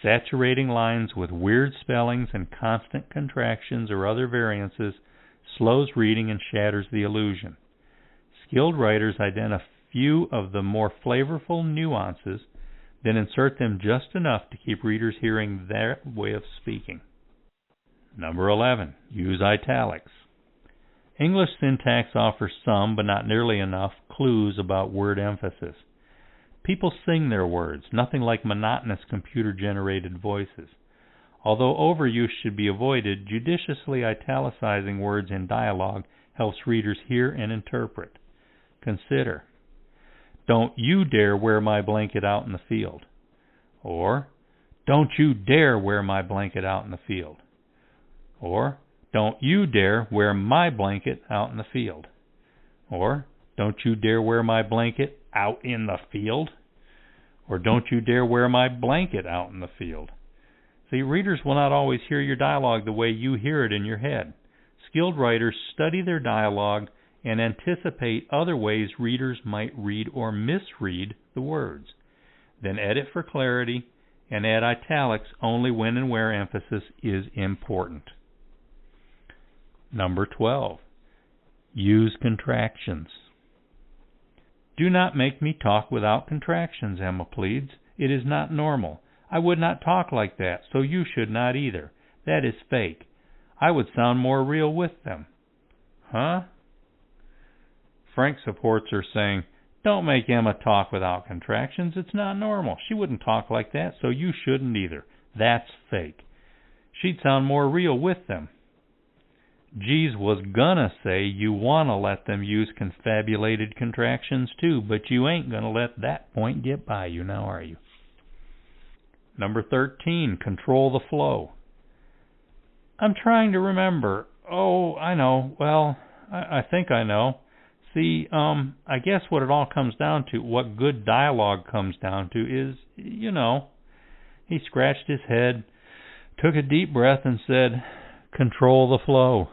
Saturating lines with weird spellings and constant contractions or other variances slows reading and shatters the illusion. Skilled writers identify few of the more flavorful nuances, then insert them just enough to keep readers hearing their way of speaking. Number 11, use italics. English syntax offers some, but not nearly enough, clues about word emphasis. People sing their words, nothing like monotonous computer-generated voices. Although overuse should be avoided, judiciously italicizing words in dialogue helps readers hear and interpret. Consider, don't you dare wear my blanket out in the field. Or, don't you dare wear my blanket out in the field. Or, don't you dare wear my blanket out in the field. Or, don't you dare wear my blanket out in the field. Or, don't you dare wear my blanket out in the field. See, readers will not always hear your dialogue the way you hear it in your head. Skilled writers study their dialogue and anticipate other ways readers might read or misread the words. Then edit for clarity and add italics only when and where emphasis is important. Number 12. Use contractions. Do not make me talk without contractions, Emma pleads. It is not normal. I would not talk like that, so you should not either. That is fake. I would sound more real with them. Huh? Frank supports her, saying, don't make Emma talk without contractions. It's not normal. She wouldn't talk like that, so you shouldn't either. That's fake. She'd sound more real with them. Gies was gonna say you want to let them use confabulated contractions too, but you ain't gonna let that point get by you, now are you? Number 13, control the flow. I'm trying to remember. Oh, I know. Well, I think I know. See, I guess what it all comes down to, what good dialogue comes down to is, he scratched his head, took a deep breath and said, control the flow.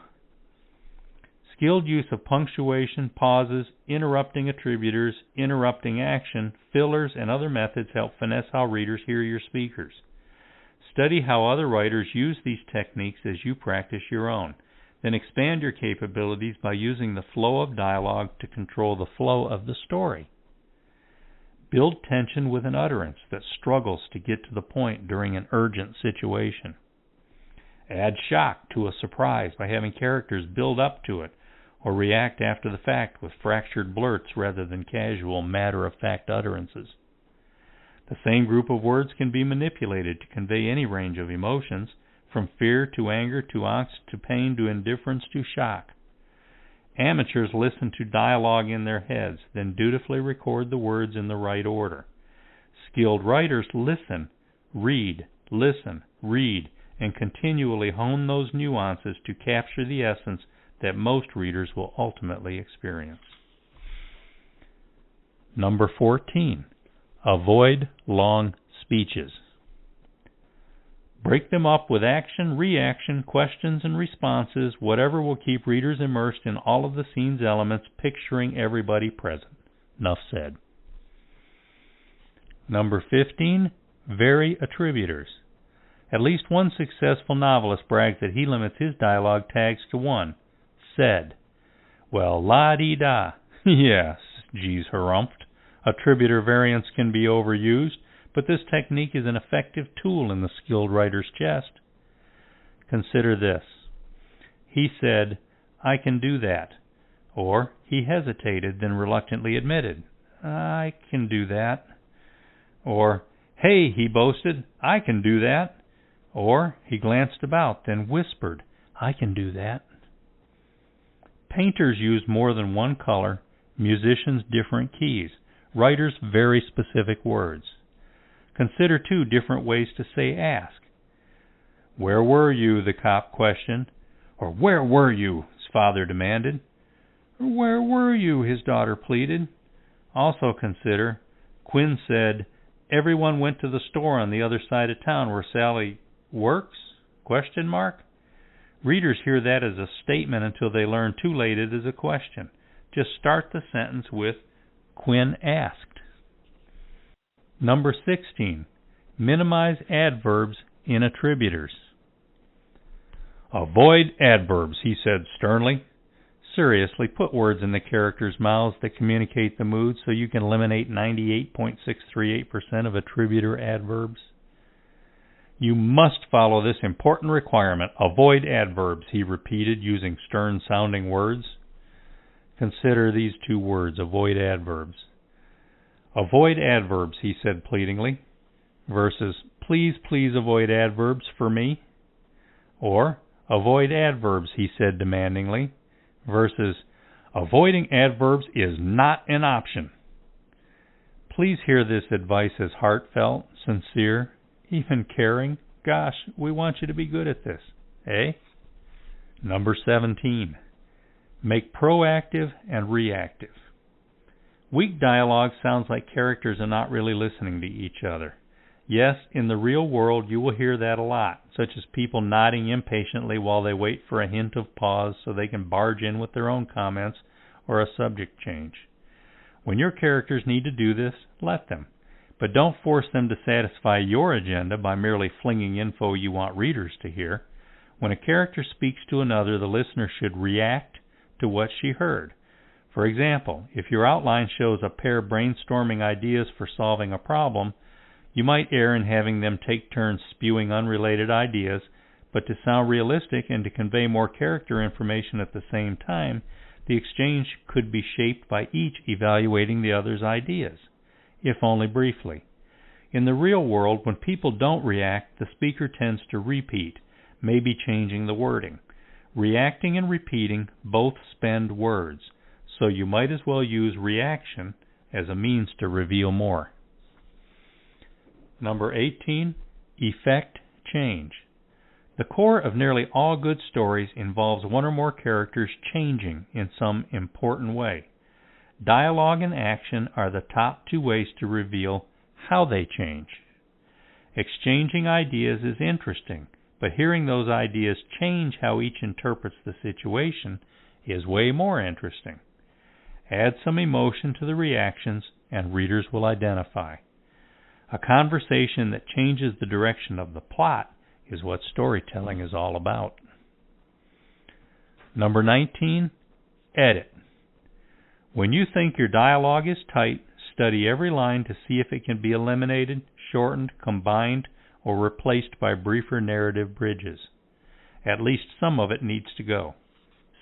Skilled use of punctuation, pauses, interrupting attributors, interrupting action, fillers, and other methods help finesse how readers hear your speakers. Study how other writers use these techniques as you practice your own. Then expand your capabilities by using the flow of dialogue to control the flow of the story. Build tension with an utterance that struggles to get to the point during an urgent situation. Add shock to a surprise by having characters build up to it, or react after the fact with fractured blurts rather than casual, matter-of-fact utterances. The same group of words can be manipulated to convey any range of emotions, from fear to anger to angst to pain to indifference to shock. Amateurs listen to dialogue in their heads, then dutifully record the words in the right order. Skilled writers listen, read, and continually hone those nuances to capture the essence that most readers will ultimately experience. Number 14. Avoid long speeches. Break them up with action, reaction, questions, and responses, whatever will keep readers immersed in all of the scene's elements, picturing everybody present. Enough said. Number 15, vary attributors. At least one successful novelist brags that he limits his dialogue tags to one. Said. Well, la-dee-da. Yes, geez, harumphed. Attributor variance can be overused, but this technique is an effective tool in the skilled writer's chest. Consider this. He said, I can do that. Or he hesitated, then reluctantly admitted, I can do that. Or, hey, he boasted, I can do that. Or he glanced about, then whispered, I can do that. Painters use more than one color, musicians different keys, writers very specific words. Consider two different ways to say ask. Where were you? The cop questioned. Or where were you? His father demanded. Or where were you? His daughter pleaded. Also consider, Quinn said, everyone went to the store on the other side of town where Sally works? Question mark? Readers hear that as a statement until they learn too late it is a question. Just start the sentence with, Quinn asked. Number 16, minimize adverbs in attributors. Avoid adverbs, he said sternly. Seriously, put words in the characters' mouths that communicate the mood so you can eliminate 98.638% of attributor adverbs. You must follow this important requirement. Avoid adverbs, he repeated, using stern-sounding words. Consider these two words, avoid adverbs. Avoid adverbs, he said pleadingly, versus please, please avoid adverbs for me. Or avoid adverbs, he said demandingly, versus avoiding adverbs is not an option. Please hear this advice as heartfelt, sincere, even caring. Gosh, we want you to be good at this, eh? Number 17, make proactive and reactive. Weak dialogue sounds like characters are not really listening to each other. Yes, in the real world you will hear that a lot, such as people nodding impatiently while they wait for a hint of pause so they can barge in with their own comments or a subject change. When your characters need to do this, let them. But don't force them to satisfy your agenda by merely flinging info you want readers to hear. When a character speaks to another, the listener should react to what she heard. For example, if your outline shows a pair brainstorming ideas for solving a problem, you might err in having them take turns spewing unrelated ideas, but to sound realistic and to convey more character information at the same time, the exchange could be shaped by each evaluating the other's ideas, if only briefly. In the real world, when people don't react, the speaker tends to repeat, maybe changing the wording. Reacting and repeating both spend words, so you might as well use reaction as a means to reveal more. Number 18, effect change. The core of nearly all good stories involves one or more characters changing in some important way. Dialogue and action are the top two ways to reveal how they change. Exchanging ideas is interesting, but hearing those ideas change how each interprets the situation is way more interesting. Add some emotion to the reactions, and readers will identify. A conversation that changes the direction of the plot is what storytelling is all about. Number 19, edit. When you think your dialogue is tight, study every line to see if it can be eliminated, shortened, combined, or replaced by briefer narrative bridges. At least some of it needs to go.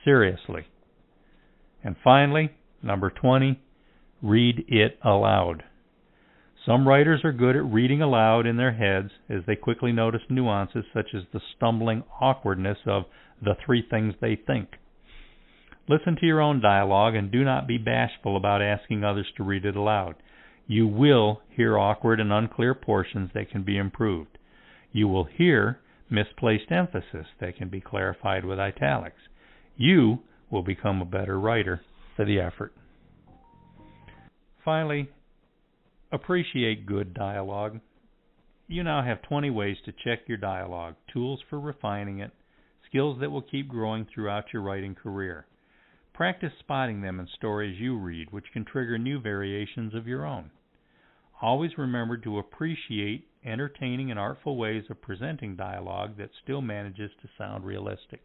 Seriously. And finally, number 20, read it aloud. Some writers are good at reading aloud in their heads as they quickly notice nuances such as the stumbling awkwardness of the three things they think. Listen to your own dialogue and do not be bashful about asking others to read it aloud. You will hear awkward and unclear portions that can be improved. You will hear misplaced emphasis that can be clarified with italics. You will become a better writer for the effort. Finally, appreciate good dialogue. You now have 20 ways to check your dialogue, tools for refining it, skills that will keep growing throughout your writing career. Practice spotting them in stories you read, which can trigger new variations of your own. Always remember to appreciate entertaining and artful ways of presenting dialogue that still manages to sound realistic.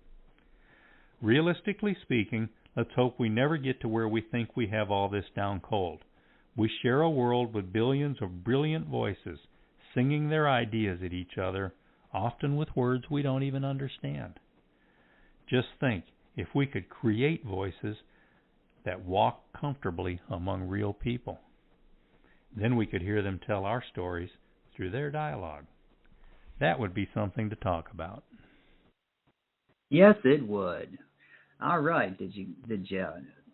Realistically speaking, let's hope we never get to where we think we have all this down cold. We share a world with billions of brilliant voices singing their ideas at each other, often with words we don't even understand. Just think, if we could create voices that walk comfortably among real people, then we could hear them tell our stories through their dialogue. That would be something to talk about. Yes, it would. All right. Did you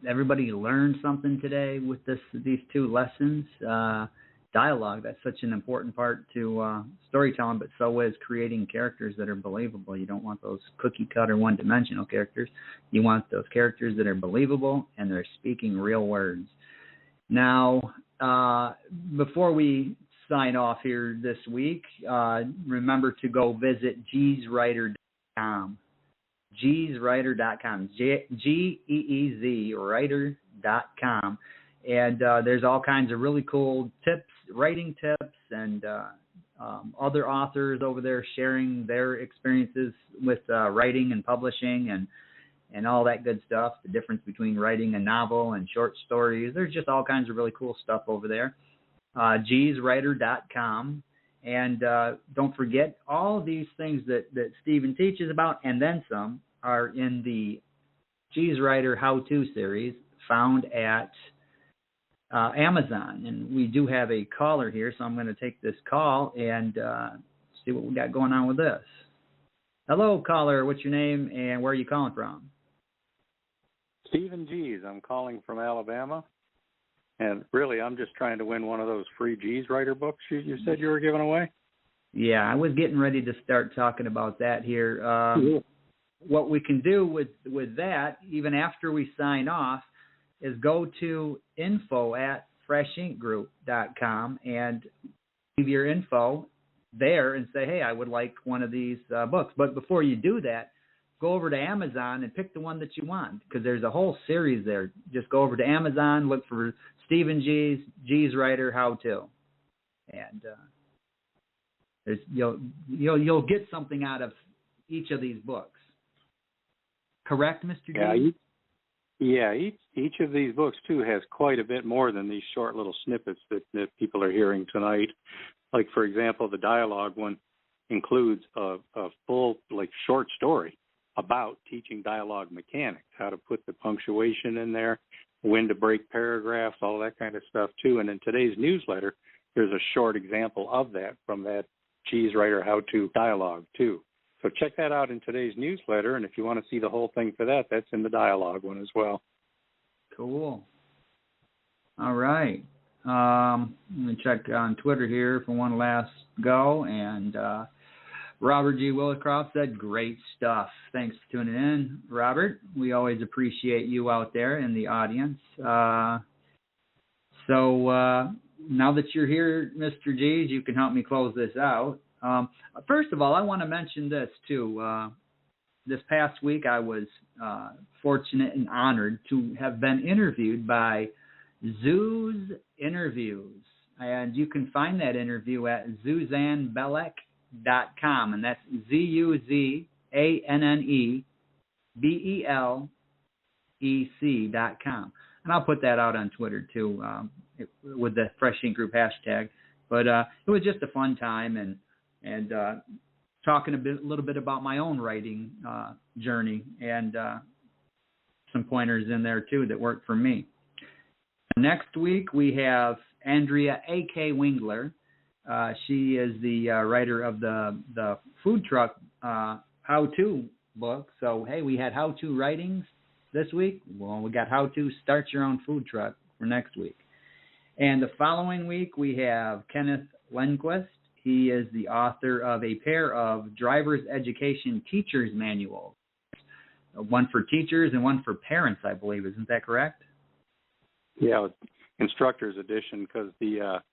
everybody learn something today with these two lessons? Dialogue, that's such an important part to storytelling, but so is creating characters that are believable. You don't want those cookie-cutter, one-dimensional characters. You want those characters that are believable and they're speaking real words. Now, before we sign off here this week, remember to go visit geezwriter.com. geezwriter.com, Geez, writer.com. And there's all kinds of really cool tips, writing tips, and other authors over there sharing their experiences with writing and publishing and all that good stuff, the difference between writing a novel and short stories. There's just all kinds of really cool stuff over there. geezwriter.com. And don't forget, all of these things that Stephen teaches about, and then some, are in the Geez Writer How-To series found at Amazon. And we do have a caller here, so I'm going to take this call and see what we got going on with this. Hello, caller. What's your name and where are you calling from? Stephen Geez. I'm calling from Alabama. And really, I'm just trying to win one of those free Geez Writer books you said you were giving away. Yeah, I was getting ready to start talking about that here. What we can do with that, even after we sign off, is go to info@freshinkgroup.com and leave your info there and say, hey, I would like one of these books. But before you do that, go over to Amazon and pick the one that you want, because there's a whole series there. Just go over to Amazon, look for Stephen Geez Writer How-To, and you'll get something out of each of these books. Correct, Mr. Geez? Yeah, each of these books, too, has quite a bit more than these short little snippets that people are hearing tonight. Like, for example, the dialogue one includes a full, short story about teaching dialogue mechanics, how to put the punctuation in there, when to break paragraphs, all that kind of stuff, too. And in today's newsletter, there's a short example of that from that Geez Writer How-To dialogue, too. So check that out in today's newsletter, and if you want to see the whole thing for that, that's in the dialogue one as well. Cool. All right. Let me check on Twitter here for one last go, and Robert G. Williscroft said, great stuff. Thanks for tuning in, Robert. We always appreciate you out there in the audience. So now that you're here, Mr. Geez, you can help me close this out. First of all, I want to mention this, too. This past week, I was fortunate and honored to have been interviewed by Zoo's Interviews. And you can find that interview at ZuzanneBelek.com, and that's ZuzanneBelec.com. And I'll put that out on Twitter, too, with the Fresh Ink Group hashtag. But it was just a fun time, and talking a little bit about my own writing journey, and some pointers in there, too, that worked for me. Next week, we have Andrea A.K. Wingler. She is the writer of the food truck how-to book. So, hey, we had how-to writings this week. Well, we got how-to start your own food truck for next week. And the following week, we have Kenneth Lundquist. He is the author of a pair of driver's education teacher's manuals, one for teachers and one for parents, I believe. Isn't that correct? Yeah, instructor's edition, because the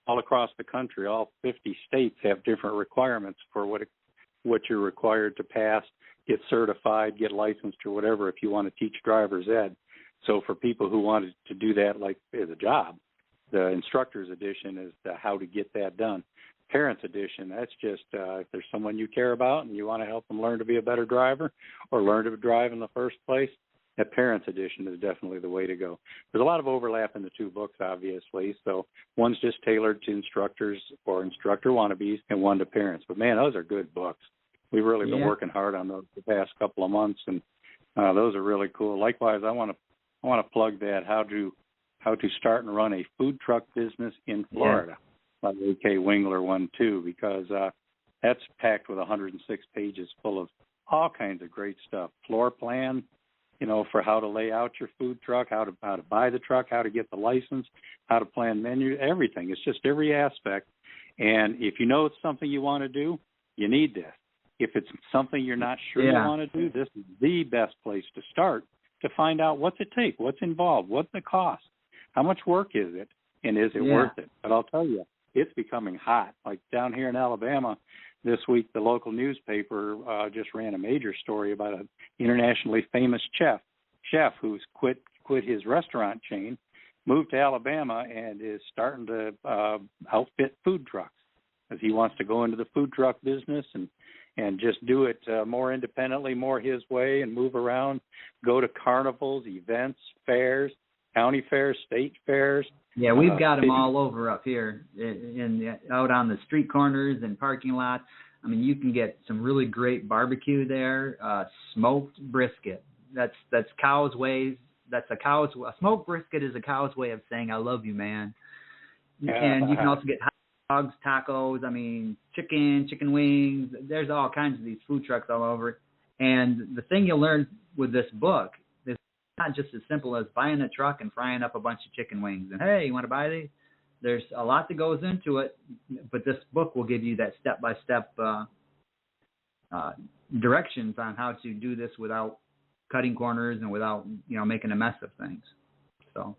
all across the country. All 50 states have different requirements for what you're required to pass, get certified, get licensed, or whatever if you want to teach driver's ed. So for people who wanted to do that like as a job, the instructor's edition is the how to get that done. Parents edition, that's just if there's someone you care about and you want to help them learn to be a better driver or learn to drive in the first place, that parents edition is definitely the way to go. There's a lot of overlap in the two books, obviously. So one's just tailored to instructors or instructor wannabes, and one to parents. But man, those are good books. We've really been working hard on those the past couple of months, and those are really cool. Likewise, I want to plug that how to start and run a food truck business in Florida. By A.K. Wingler one too, because that's packed with 106 pages full of all kinds of great stuff. Floor plan, for how to lay out your food truck, how to buy the truck, how to get the license, how to plan menu, everything. It's just every aspect. And if you know it's something you want to do, you need this. If it's something you're not sure you want to do, this is the best place to start to find out what's it take, what's involved, what's the cost, how much work is it, and is it worth it? But I'll tell you, it's becoming hot. Like down here in Alabama this week, the local newspaper just ran a major story about an internationally famous chef who's quit his restaurant chain, moved to Alabama, and is starting to outfit food trucks because he wants to go into the food truck business and just do it more independently, more his way, and move around, go to carnivals, events, fairs, county fairs, state fairs. Yeah, we've got them all over up here, out on the street corners and parking lots. I mean, you can get some really great barbecue there. Smoked brisket. That's cow's ways. A smoked brisket is a cow's way of saying I love you, man. And you can also get hot dogs, tacos. I mean, chicken wings. There's all kinds of these food trucks all over. And the thing you'll learn with this book, not just as simple as buying a truck and frying up a bunch of chicken wings and, hey, you want to buy these? There's a lot that goes into it, but this book will give you that step-by-step directions on how to do this without cutting corners and without, making a mess of things. So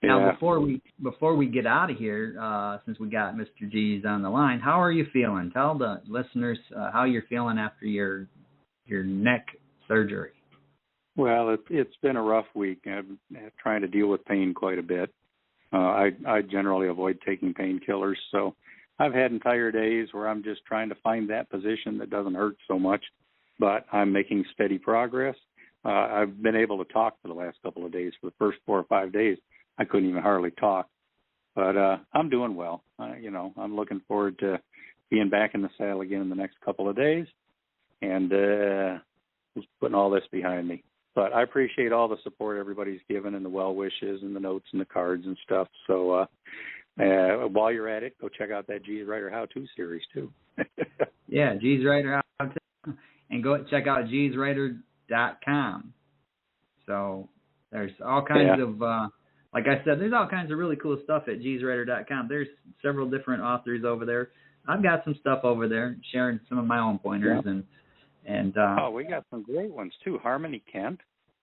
now before we get out of here, since we got Mr. G's on the line, how are you feeling? Tell the listeners how you're feeling after your neck surgery. Well, it's been a rough week. I'm trying to deal with pain quite a bit. I generally avoid taking painkillers, so I've had entire days where I'm just trying to find that position that doesn't hurt so much, but I'm making steady progress. I've been able to talk for the last couple of days. For the first 4 or 5 days, I couldn't even hardly talk, but I'm doing well. I'm looking forward to being back in the saddle again in the next couple of days and just putting all this behind me. But I appreciate all the support everybody's given and the well wishes and the notes and the cards and stuff. So while you're at it, go check out that G's Writer How-To series too. Yeah, G's Writer How-To. And go check out G'sWriter.com. So there's all kinds of, like I said, there's all kinds of really cool stuff at G'sWriter.com. There's several different authors over there. I've got some stuff over there, sharing some of my own pointers and we got some great ones too. Harmony Kent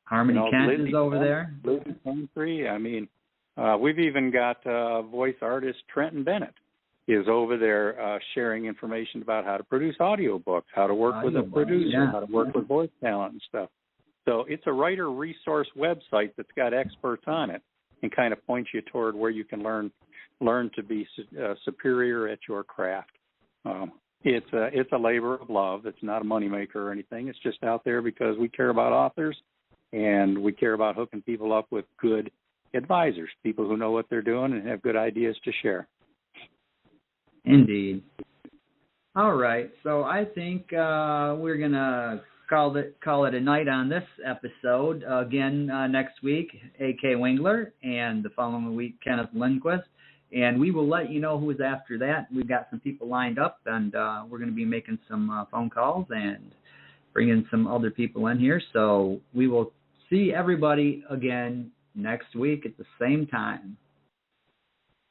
is over there. Lizzie Humphrey. I mean, we've even got voice artist Trenton Bennett is over there sharing information about how to produce audiobooks, how to work with a producer, how to work with voice talent and stuff. So it's a writer resource website that's got experts on it and kind of points you toward where you can learn to be superior at your craft. It's a labor of love. It's not a moneymaker or anything. It's just out there because we care about authors and we care about hooking people up with good advisors, people who know what they're doing and have good ideas to share. Indeed. All right. So I think we're going to call it a night on this episode. Again, next week, A.K. Wingler, and the following week, Kenneth Lindquist. And we will let you know who's after that. We've got some people lined up, and we're going to be making some phone calls and bringing some other people in here. So we will see everybody again next week at the same time.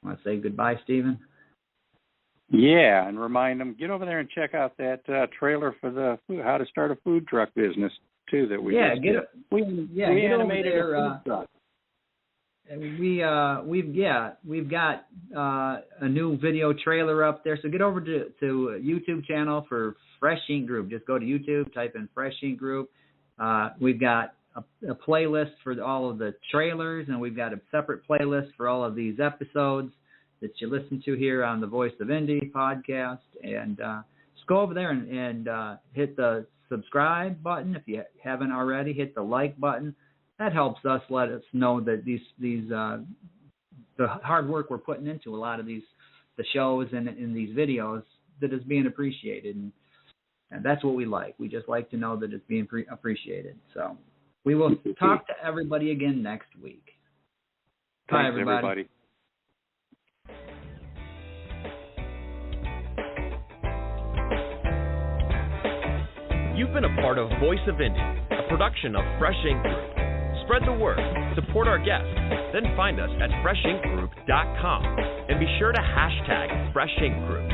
Want to say goodbye, Stephen? Yeah, and remind them, get over there and check out that trailer for the how to start a food truck business, too, that we animated a food truck. we've got a new video trailer up there. So get over to YouTube channel for Fresh Ink Group. Just go to YouTube, type in Fresh Ink Group. We've got a playlist for all of the trailers, and we've got a separate playlist for all of these episodes that you listen to here on the Voice of Indie podcast. And just go over there and hit the subscribe button if you haven't already. Hit the like button. That helps us let us know that the hard work we're putting into a lot of the shows and in these videos, that is being appreciated, and that's what we like. We just like to know that it's being appreciated. So we will talk to everybody again next week. Bye, everybody. You've been a part of Voice of Indie, a production of Fresh Ink Group. Spread the word, support our guests, then find us at freshinkgroup.com and be sure to hashtag Fresh Ink Group.